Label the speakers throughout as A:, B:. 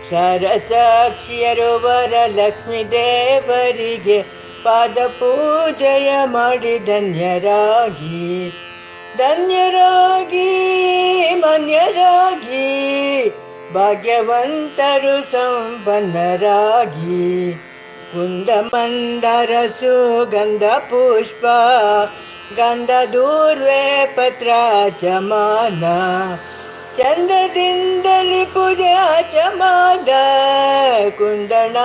A: ಸರಸಾಕ್ಷಿಯರು ವರಲಕ್ಷ್ಮಿ ದೇವರಿಗೆ ಪಾದ ಪೂಜೆಯ ಮಾಡಿ ಧನ್ಯರಾಗಿ ಧನ್ಯರಾಗಿ ಮನ್ಯರಾಗಿ ಭಾಗ್ಯವಂತರು ಸಂಪನ್ನರಾಗಿ ಕುಂದ ಮಂದರ ಸುಗಂಧ ಪುಷ್ಪ ಗಂಧ ದೂರ್ವೆ ಪತ್ರ ಚಮಾನ ಚಂದದಿಂದಲಿ ಪೂಜೆ ಚಮಾನ ಕುಂದಣ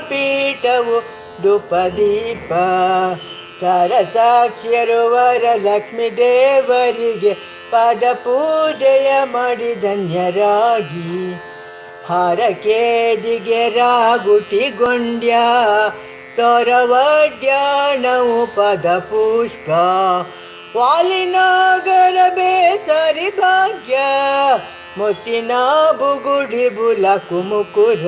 A: ಪೀಠವು ಧೂಪದೀಪ ಸರಸಾಕ್ಷಿಯರು ವರಲಕ್ಷ್ಮಿ ದೇವರಿಗೆ ಪಾದ ಪೂಜೆಯ ಮಾಡಿ ಧನ್ಯರಾಗಿ ಹಾರಕೆ ದಿಗೆ ರಾಗುಟಿಗೊಂಡ್ಯ ತೋರವಡ್ಯಾಣವು ಪದ ಪುಷ್ಪ ವಾಲಿನಾಗರ ಬೇಸರಿ ಭಾಗ್ಯ ಮುತ್ತಿನ ಬುಗುಡಿ ಬುಲಕು ಮುಕುರ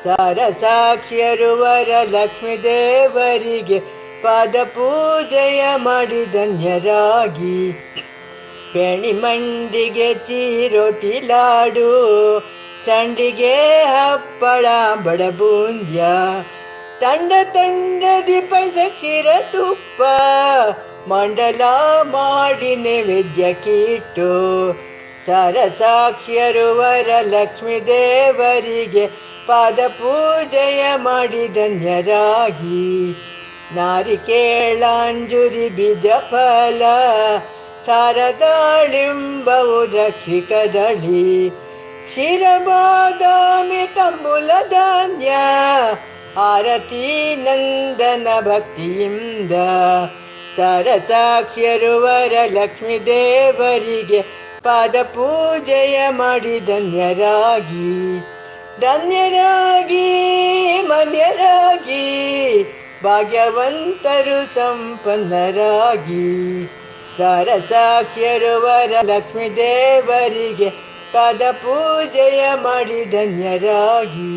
A: ಸರಸಾಕ್ಷಿಯರು ವರಲಕ್ಷ್ಮಿ ದೇವರಿಗೆ ಪಾದ ಪೂಜೆಯ ಮಾಡಿ ಧನ್ಯರಾಗಿ ಪೆಣಿ ಮಂಡಿಗೆ ಚಿರೋಟಿ ಲಾಡು ಸಂಡಿಗೆ ಹಪ್ಪಳ ಬಡಬೂಂದ್ಯ ತಂಡ ತಂಡದಿ ಪೈಸ ಕ್ಷೀರ ತುಪ್ಪ ಮಂಡಲ ಮಾಡಿ ನೈವೇದ್ಯಕ್ಕಿಟ್ಟು ಸರಸಾಕ್ಷಿಯರು ವರಲಕ್ಷ್ಮಿ ದೇವರಿಗೆ ಪಾದ ಪೂಜೆಯ ಮಾಡಿ ಧನ್ಯರಾಗಿ ನಾರಿಕೇಳಂಜುರಿ ಬೀಜ ಫಲ ಸಾರದಾಳಿಂಬವು ದ್ರಾಕ್ಷಿಕದಳಿ ಕ್ಷೀರಬಾದಾಮಿ ತಂಬುಲ ಧಾನ್ಯ ಆರತಿ ನಂದನ ಭಕ್ತಿಯಿಂದ ಸರಸಾಕ್ಷಿಯರು ವರಲಕ್ಷ್ಮಿ ದೇವರಿಗೆ ಪಾದ ಪೂಜೆಯ ಮಾಡಿ ಧನ್ಯರಾಗಿ ಧನ್ಯರಾಗಿ ಮನ್ಯರಾಗಿ ಭಾಗ್ಯವಂತರು ಸಂಪನ್ನರಾಗಿ ಸರಸಾಕ್ಷಿಯರು ವರಲಕ್ಷ್ಮಿ ದೇವರಿಗೆ ಪಾದ ಪೂಜೆಯ ಮಾಡಿ ಧನ್ಯರಾಗಿ